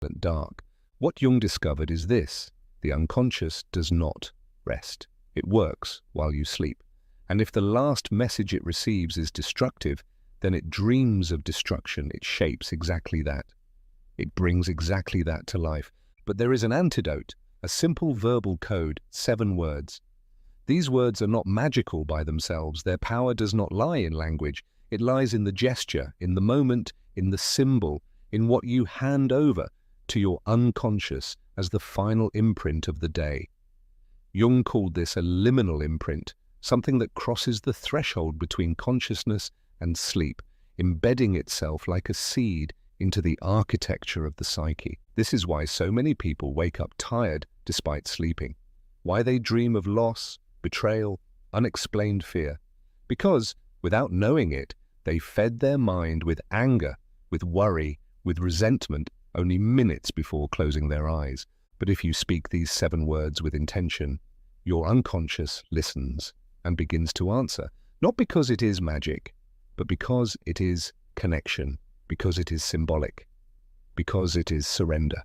at dark. What Jung discovered is this: the unconscious does not rest. It works while you sleep. And if the last message it receives is destructive, then it dreams of destruction. It shapes exactly that. It brings exactly that to life. But there is an antidote, a simple verbal code, 7 words. These words are not magical by themselves. Their power does not lie in language. It lies in the gesture, in the moment, in the symbol, in what you hand over to your unconscious as the final imprint of the day. Jung called this a liminal imprint, something that crosses the threshold between consciousness and sleep, embedding itself like a seed into the architecture of the psyche. This is why so many people wake up tired despite sleeping, why they dream of loss, betrayal, unexplained fear. Because, without knowing it, they fed their mind with anger, with worry, with resentment only minutes before closing their eyes. But if you speak these 7 words with intention, your unconscious listens and begins to answer, not because it is magic, but because it is connection, because it is symbolic, because it is surrender.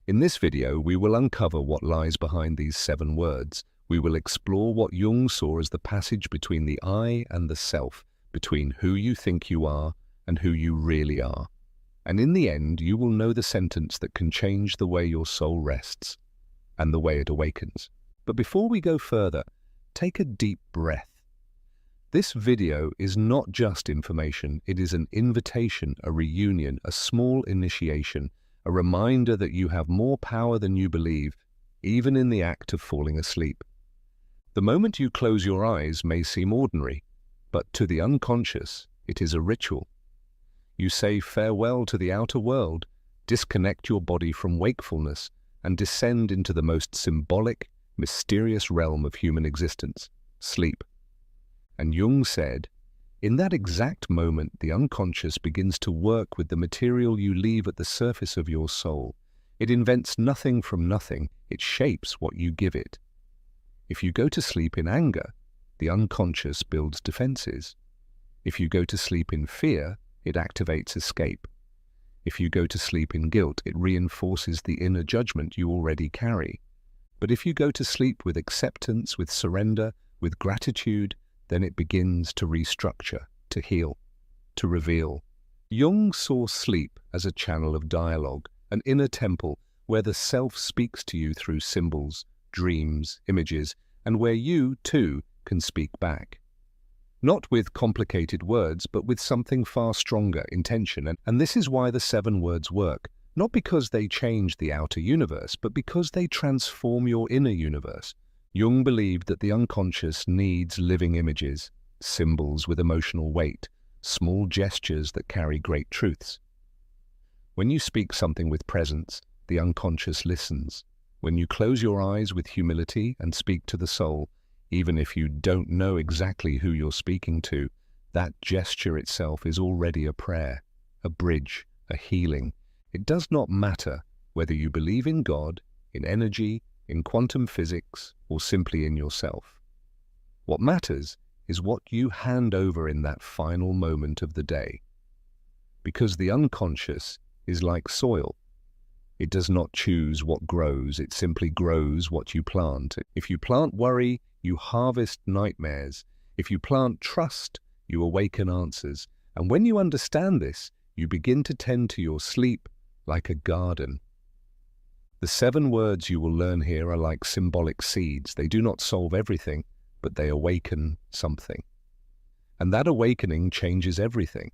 In this video, we will uncover what lies behind these 7 words. We will explore what Jung saw as the passage between the I and the self, between who you think you are and who you really are. And in the end, you will know the sentence that can change the way your soul rests and the way it awakens. But before we go further, take a deep breath. This video is not just information, it is an invitation, a reunion, a small initiation, a reminder that you have more power than you believe, even in the act of falling asleep. The moment you close your eyes may seem ordinary, but to the unconscious, it is a ritual. You say farewell to the outer world, disconnect your body from wakefulness, and descend into the most symbolic, mysterious realm of human existence, sleep. And Jung said, in that exact moment, the unconscious begins to work with the material you leave at the surface of your soul. It invents nothing from nothing. It shapes what you give it. If you go to sleep in anger, the unconscious builds defenses. If you go to sleep in fear, it activates escape. If you go to sleep in guilt, it reinforces the inner judgment you already carry. But if you go to sleep with acceptance, with surrender, with gratitude, then it begins to restructure, to heal, to reveal. Jung saw sleep as a channel of dialogue, an inner temple where the self speaks to you through symbols, dreams, images, and where you, too, can speak back. Not with complicated words, but with something far stronger, intention. And this is why the 7 words work. Not because they change the outer universe, but because they transform your inner universe. Jung believed that the unconscious needs living images, symbols with emotional weight, small gestures that carry great truths. When you speak something with presence, the unconscious listens. When you close your eyes with humility and speak to the soul, even if you don't know exactly who you're speaking to, that gesture itself is already a prayer, a bridge, a healing. It does not matter whether you believe in God, in energy, in quantum physics, or simply in yourself. What matters is what you hand over in that final moment of the day. Because the unconscious is like soil. It does not choose what grows, it simply grows what you plant. If you plant worry, you harvest nightmares. If you plant trust, you awaken answers. And when you understand this, you begin to tend to your sleep like a garden. The 7 words you will learn here are like symbolic seeds. They do not solve everything, but they awaken something. And that awakening changes everything.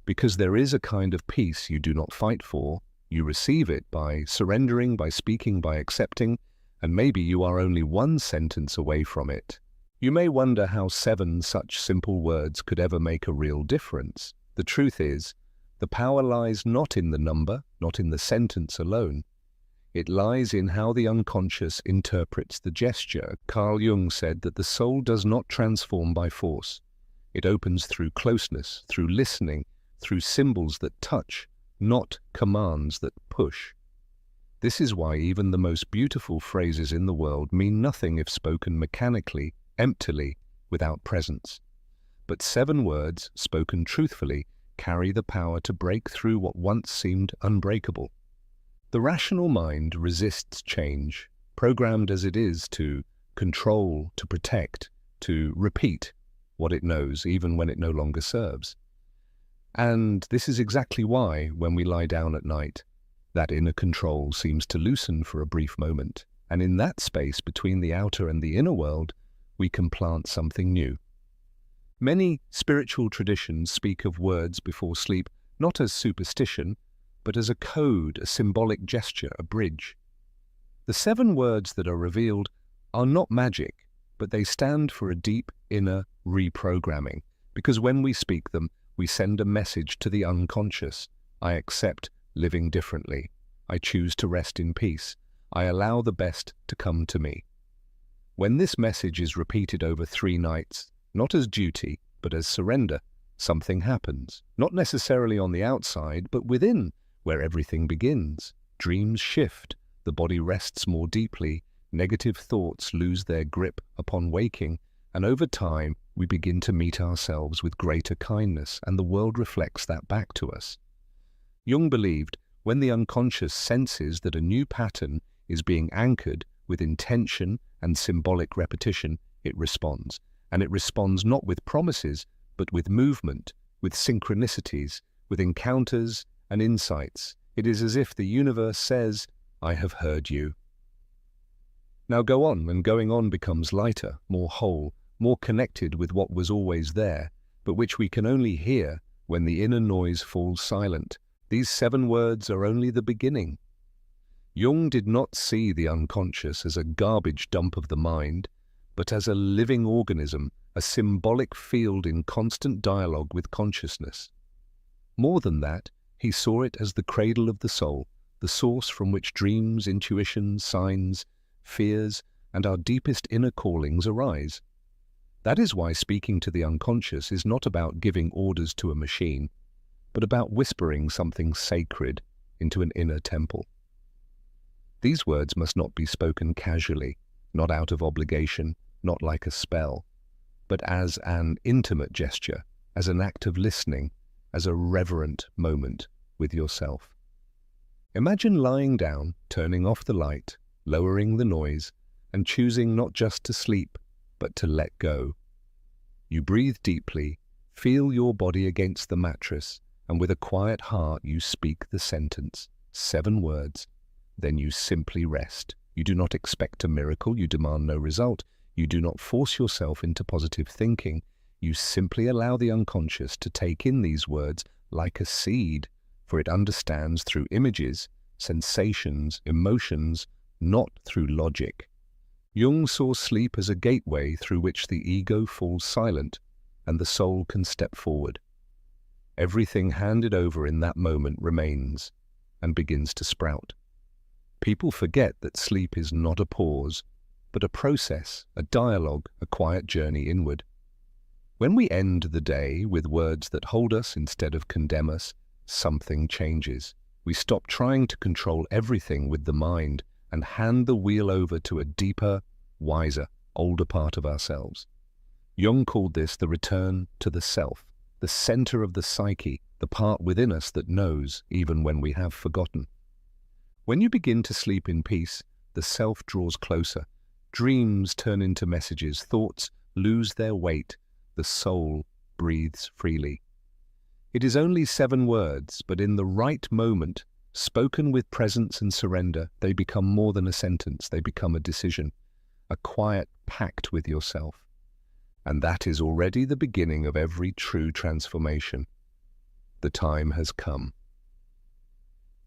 Because there is a kind of peace you do not fight for, you receive it by surrendering, by speaking, by accepting, and maybe you are only 1 sentence away from it. You may wonder how 7 such simple words could ever make a real difference. The truth is, the power lies not in the number, not in the sentence alone. It lies in how the unconscious interprets the gesture. Carl Jung said that the soul does not transform by force. It opens through closeness, through listening, through symbols that touch, not commands that push. This is why even the most beautiful phrases in the world mean nothing if spoken mechanically, emptily, without presence. But 7 words, spoken truthfully, carry the power to break through what once seemed unbreakable. The rational mind resists change, programmed as it is to control, to protect, to repeat what it knows, even when it no longer serves. And this is exactly why, when we lie down at night, that inner control seems to loosen for a brief moment, and in that space between the outer and the inner world, we can plant something new. Many spiritual traditions speak of words before sleep not as superstition, but as a code, a symbolic gesture, a bridge. The 7 words that are revealed are not magic, but they stand for a deep inner reprogramming, because when we speak them, we send a message to the unconscious. I accept living differently. I choose to rest in peace. I allow the best to come to me. When this message is repeated over 3 nights, not as duty, but as surrender, something happens, not necessarily on the outside, but within, where everything begins. Dreams shift, the body rests more deeply, negative thoughts lose their grip upon waking, and over time we begin to meet ourselves with greater kindness, and the world reflects that back to us. Jung believed when the unconscious senses that a new pattern is being anchored with intention and symbolic repetition, it responds. And it responds not with promises, but with movement, with synchronicities, with encounters and insights. It is as if the universe says, I have heard you. Now go on, and going on becomes lighter, more whole, more connected with what was always there, but which we can only hear when the inner noise falls silent. These 7 words are only the beginning. Jung did not see the unconscious as a garbage dump of the mind, but as a living organism, a symbolic field in constant dialogue with consciousness. More than that, he saw it as the cradle of the soul, the source from which dreams, intuitions, signs, fears, and our deepest inner callings arise. That is why speaking to the unconscious is not about giving orders to a machine, but about whispering something sacred into an inner temple. These words must not be spoken casually, not out of obligation, not like a spell, but as an intimate gesture, as an act of listening, as a reverent moment with yourself. Imagine lying down, turning off the light, lowering the noise, and choosing not just to sleep, but to let go. You breathe deeply, feel your body against the mattress, and with a quiet heart you speak the sentence, 7 words. Then you simply rest. You do not expect a miracle, you demand no result. You do not force yourself into positive thinking. You simply allow the unconscious to take in these words like a seed, for it understands through images, sensations, emotions, not through logic. Jung saw sleep as a gateway through which the ego falls silent and the soul can step forward. Everything handed over in that moment remains and begins to sprout. People forget that sleep is not a pause, but a process, a dialogue, a quiet journey inward. When we end the day with words that hold us instead of condemn us, something changes. We stop trying to control everything with the mind and hand the wheel over to a deeper, wiser, older part of ourselves. Jung called this the return to the self, the center of the psyche, the part within us that knows even when we have forgotten. When you begin to sleep in peace, the self draws closer. Dreams turn into messages, thoughts lose their weight, the soul breathes freely. It is only 7 words, but in the right moment, spoken with presence and surrender, they become more than a sentence, they become a decision, a quiet pact with yourself. And that is already the beginning of every true transformation. The time has come.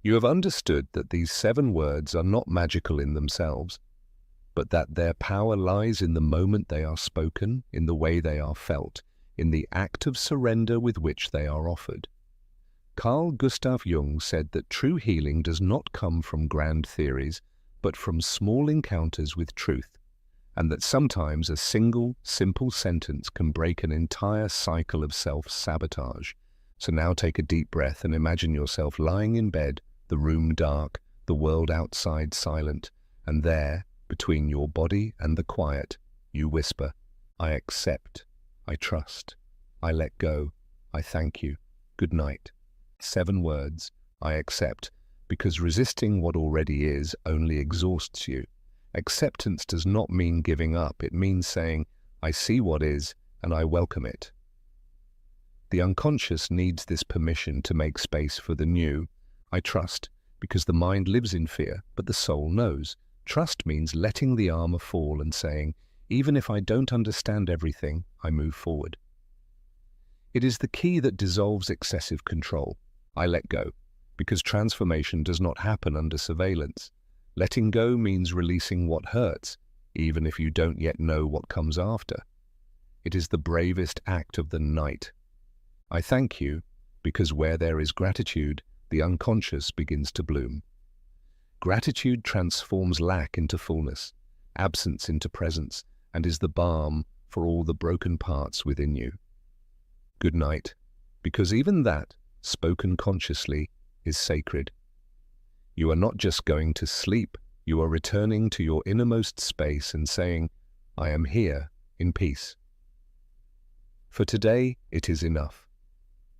You have understood that these 7 words are not magical in themselves, but that their power lies in the moment they are spoken, in the way they are felt, in the act of surrender with which they are offered. Carl Gustav Jung said that true healing does not come from grand theories, but from small encounters with truth, and that sometimes a single, simple sentence can break an entire cycle of self-sabotage. So now take a deep breath and imagine yourself lying in bed, the room dark, the world outside silent, and there, between your body and the quiet, you whisper, I accept, I trust, I let go, I thank you, good night. 7 words, I accept, because resisting what already is only exhausts you. Acceptance does not mean giving up. It means saying, I see what is, and I welcome it. The unconscious needs this permission to make space for the new. I trust, because the mind lives in fear, but the soul knows. Trust means letting the armor fall and saying, even if I don't understand everything, I move forward. It is the key that dissolves excessive control. I let go, because transformation does not happen under surveillance. Letting go means releasing what hurts, even if you don't yet know what comes after. It is the bravest act of the night. I thank you, because where there is gratitude, the unconscious begins to bloom. Gratitude transforms lack into fullness, absence into presence, and is the balm for all the broken parts within you. Good night, because even that, spoken consciously, is sacred. You are not just going to sleep, you are returning to your innermost space and saying, I am here in peace. For today, it is enough.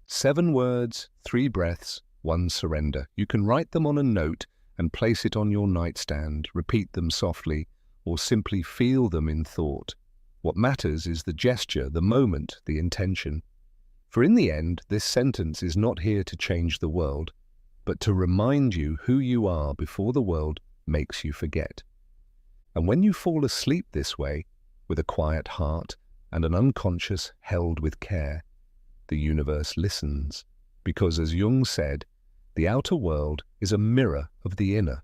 7 words, 3 breaths, 1 surrender. You can write them on a note and place it on your nightstand, repeat them softly, or simply feel them in thought. What matters is the gesture, the moment, the intention. For in the end, this sentence is not here to change the world, but to remind you who you are before the world makes you forget. And when you fall asleep this way, with a quiet heart and an unconscious held with care, the universe listens, because as Jung said, the outer world is a mirror of the inner.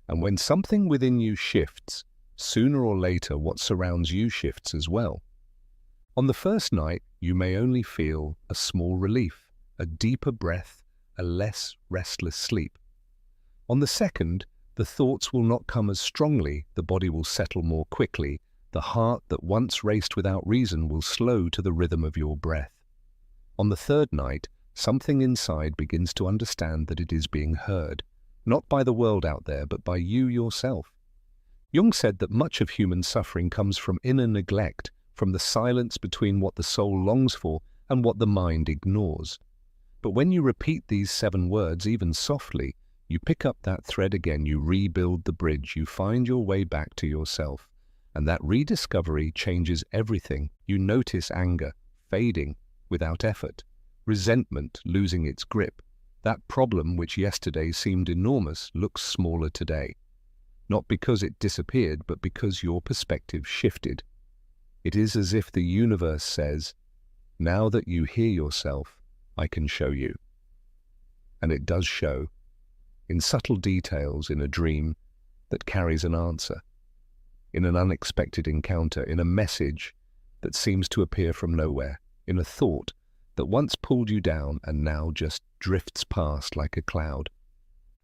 And when something within you shifts, sooner or later what surrounds you shifts as well. On the first night, you may only feel a small relief, a deeper breath, a less restless sleep. On the second, the thoughts will not come as strongly, the body will settle more quickly, the heart that once raced without reason will slow to the rhythm of your breath. On the third night, something inside begins to understand that it is being heard, not by the world out there, but by you yourself. Jung said that much of human suffering comes from inner neglect, from the silence between what the soul longs for and what the mind ignores. But when you repeat these 7 words, even softly, you pick up that thread again, you rebuild the bridge, you find your way back to yourself. And that rediscovery changes everything. You notice anger fading without effort, resentment losing its grip. That problem which yesterday seemed enormous looks smaller today. Not because it disappeared, but because your perspective shifted. It is as if the universe says, now that you hear yourself, I can show you. And it does show, in subtle details, in a dream that carries an answer, in an unexpected encounter, in a message that seems to appear from nowhere, in a thought that once pulled you down and now just drifts past like a cloud.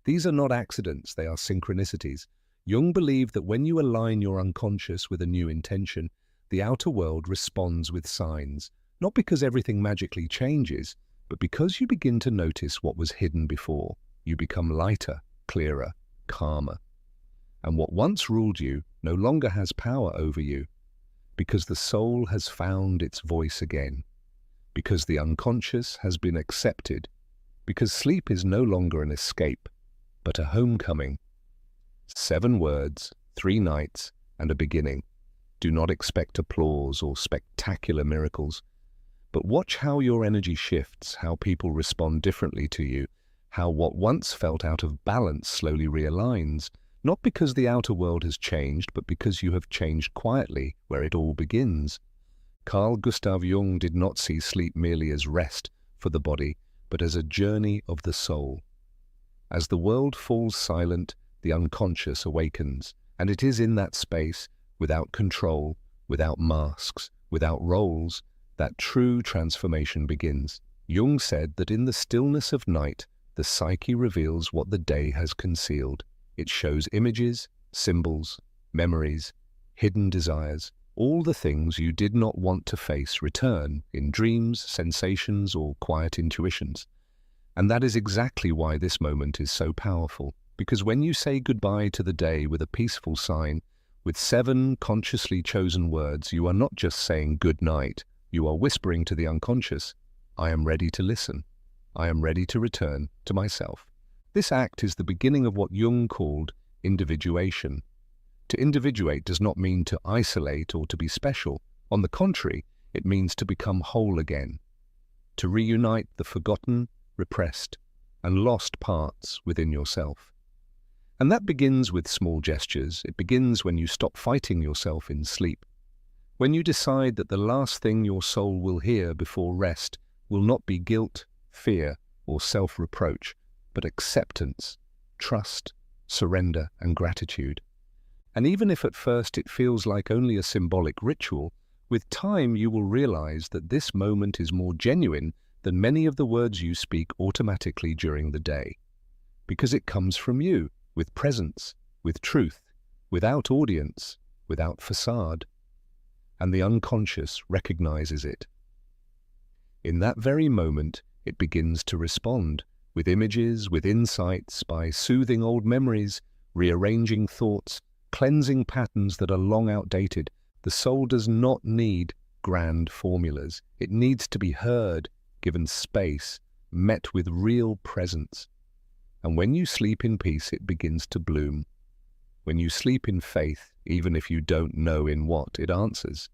These are not accidents, they are synchronicities. Jung believed that when you align your unconscious with a new intention, the outer world responds with signs, not because everything magically changes, but because you begin to notice what was hidden before. You become lighter, clearer, calmer. And what once ruled you no longer has power over you, because the soul has found its voice again, because the unconscious has been accepted, because sleep is no longer an escape, but a homecoming. 7 words, 3 nights, and a beginning. Do not expect applause or spectacular miracles, but watch how your energy shifts, how people respond differently to you, how what once felt out of balance slowly realigns, not because the outer world has changed, but because you have changed quietly, where it all begins. Carl Jung did not see sleep merely as rest for the body, but as a journey of the soul. As the world falls silent, the unconscious awakens, and it is in that space, without control, without masks, without roles, that true transformation begins. Jung said that in the stillness of night, the psyche reveals what the day has concealed. It shows images, symbols, memories, hidden desires. All the things you did not want to face return in dreams, sensations, or quiet intuitions. And that is exactly why this moment is so powerful. Because when you say goodbye to the day with a peaceful sign, with 7 consciously chosen words, you are not just saying good night. You are whispering to the unconscious, I am ready to listen. I am ready to return to myself. This act is the beginning of what Jung called individuation. To individuate does not mean to isolate or to be special. On the contrary, it means to become whole again, to reunite the forgotten, repressed, and lost parts within yourself. And that begins with small gestures. It begins when you stop fighting yourself in sleep. When you decide that the last thing your soul will hear before rest will not be guilt, fear, or self-reproach, but acceptance, trust, surrender, and gratitude. And even if at first it feels like only a symbolic ritual, with time you will realize that this moment is more genuine than many of the words you speak automatically during the day. Because it comes from you, with presence, with truth, without audience, without facade. And the unconscious recognizes it. In that very moment, it begins to respond, with images, with insights, by soothing old memories, rearranging thoughts, cleansing patterns that are long outdated. The soul does not need grand formulas. It needs to be heard, given space, met with real presence. And when you sleep in peace, it begins to bloom. When you sleep in faith, even if you don't know in what, it answers.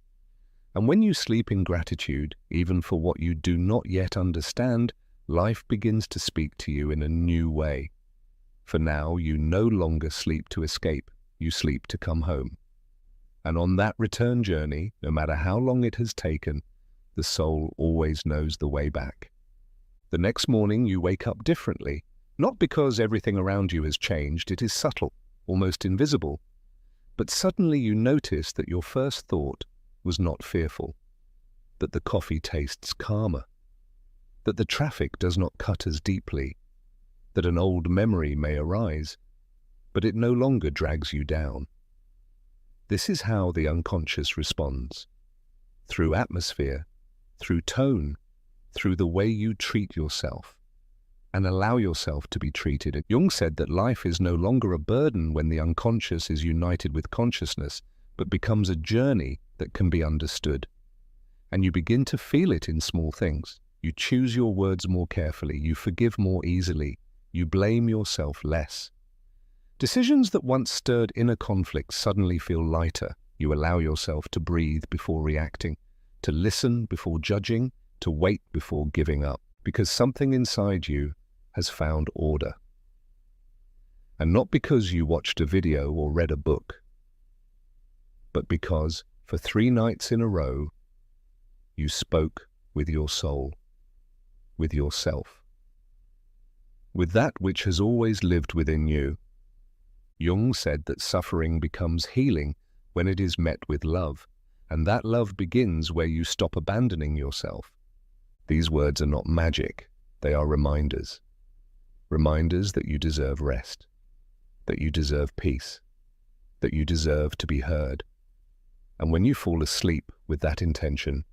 And when you sleep in gratitude, even for what you do not yet understand, life begins to speak to you in a new way. For now, you no longer sleep to escape, you sleep to come home. And on that return journey, no matter how long it has taken, the soul always knows the way back. The next morning you wake up differently, not because everything around you has changed. It is subtle, almost invisible. But suddenly you notice that your first thought was not fearful, that the coffee tastes calmer, that the traffic does not cut as deeply, that an old memory may arise, but it no longer drags you down. This is how the unconscious responds. Through atmosphere, through tone, through the way you treat yourself, and allow yourself to be treated. Jung said that life is no longer a burden when the unconscious is united with consciousness, but becomes a journey that can be understood. And you begin to feel it in small things. You choose your words more carefully, you forgive more easily, you blame yourself less. Decisions that once stirred inner conflict suddenly feel lighter. You allow yourself to breathe before reacting, to listen before judging, to wait before giving up, because something inside you has found order. And not because you watched a video or read a book, but because for 3 nights in a row, you spoke with your soul, with yourself, with that which has always lived within you. Jung said that suffering becomes healing when it is met with love, and that love begins where you stop abandoning yourself. These words are not magic, they are reminders. Reminders that you deserve rest, that you deserve peace, that you deserve to be heard. And when you fall asleep with that intention,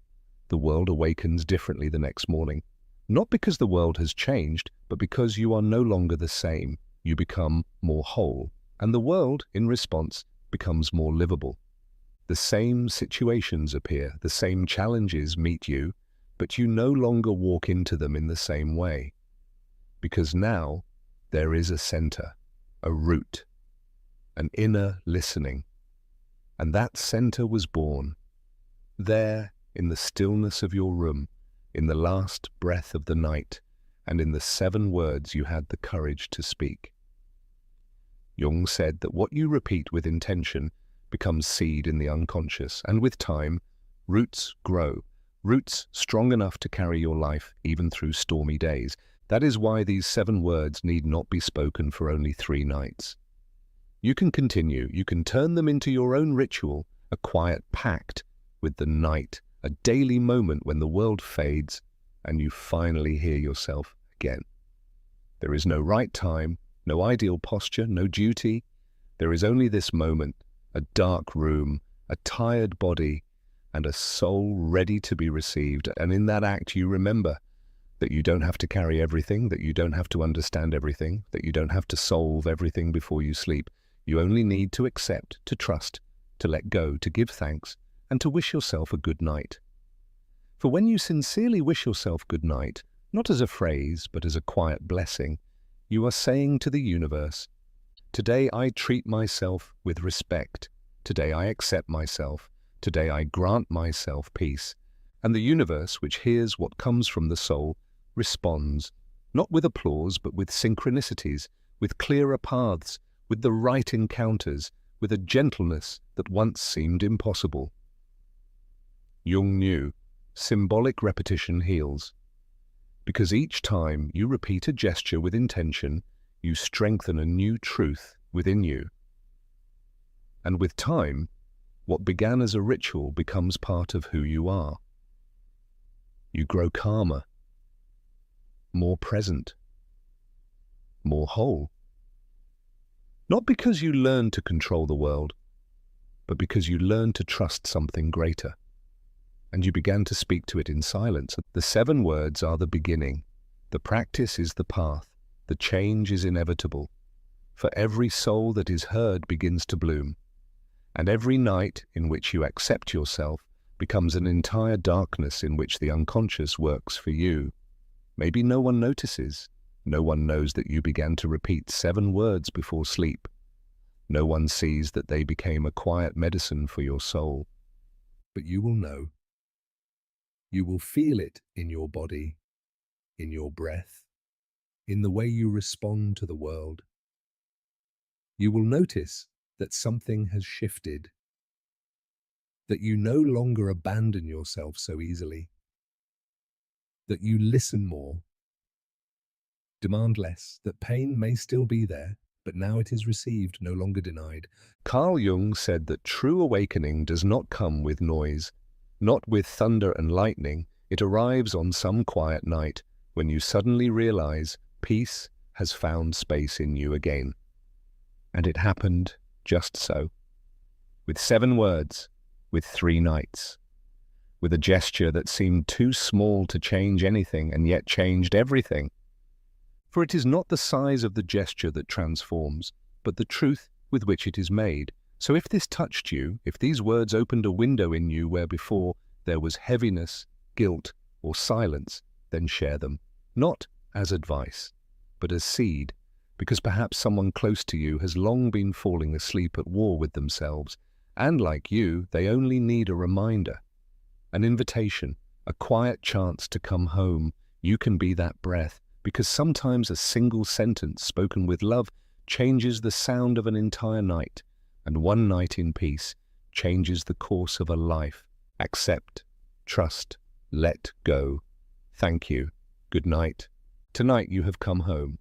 the world awakens differently the next morning. Not because the world has changed, but because you are no longer the same. You become more whole, and the world, in response, becomes more livable. The same situations appear, the same challenges meet you, but you no longer walk into them in the same way. Because now there is a center, a root, an inner listening. And that center was born there in the stillness of your room, in the last breath of the night, and in the 7 words you had the courage to speak. Jung said that what you repeat with intention becomes seed in the unconscious, and with time, roots grow, roots strong enough to carry your life even through stormy days. That is why these 7 words need not be spoken for only 3 nights. You can continue, you can turn them into your own ritual, a quiet pact with the night, a daily moment when the world fades and you finally hear yourself again. There is no right time, no ideal posture, no duty. There is only this moment, a dark room, a tired body, and a soul ready to be received. And in that act you remember that you don't have to carry everything, that you don't have to understand everything, that you don't have to solve everything before you sleep. You only need to accept, to trust, to let go, to give thanks, and to wish yourself a good night. For when you sincerely wish yourself good night, not as a phrase, but as a quiet blessing, You are saying to the universe, today I treat myself with respect. Today I accept myself. Today I grant myself peace. And the universe, which hears what comes from the soul, responds, not with applause, but with synchronicities, with clearer paths, with the right encounters, with a gentleness that once seemed impossible. Jung knew, symbolic repetition heals. Because each time you repeat a gesture with intention, you strengthen a new truth within you. And with time, what began as a ritual becomes part of who you are. You grow calmer, more present, more whole. Not because you learn to control the world, but because you learn to trust something greater. And you began to speak to it in silence. The 7 words are the beginning. The practice is the path. The change is inevitable. For every soul that is heard begins to bloom. And every night in which you accept yourself becomes an entire darkness in which the unconscious works for you. Maybe no one notices. No one knows that you began to repeat 7 words before sleep. No one sees that they became a quiet medicine for your soul. But you will know. You will feel it in your body, in your breath, in the way you respond to the world. You will notice that something has shifted, that you no longer abandon yourself so easily, that you listen more, demand less, that pain may still be there, but now it is received, no longer denied. Carl Jung said that true awakening does not come with noise, not with thunder and lightning. It arrives on some quiet night when you suddenly realize peace has found space in you again. And it happened just so. With 7 words, with 3 nights, with a gesture that seemed too small to change anything and yet changed everything. For it is not the size of the gesture that transforms, but the truth with which it is made. So if this touched you, if these words opened a window in you where before there was heaviness, guilt, or silence, then share them, not as advice, but as seed, because perhaps someone close to you has long been falling asleep at war with themselves, and like you, they only need a reminder, an invitation, a quiet chance to come home. You can be that breath, because sometimes a single sentence spoken with love changes the sound of an entire night, and one night in peace changes the course of a life. Accept, trust, let go. Thank you. Good night. Tonight you have come home.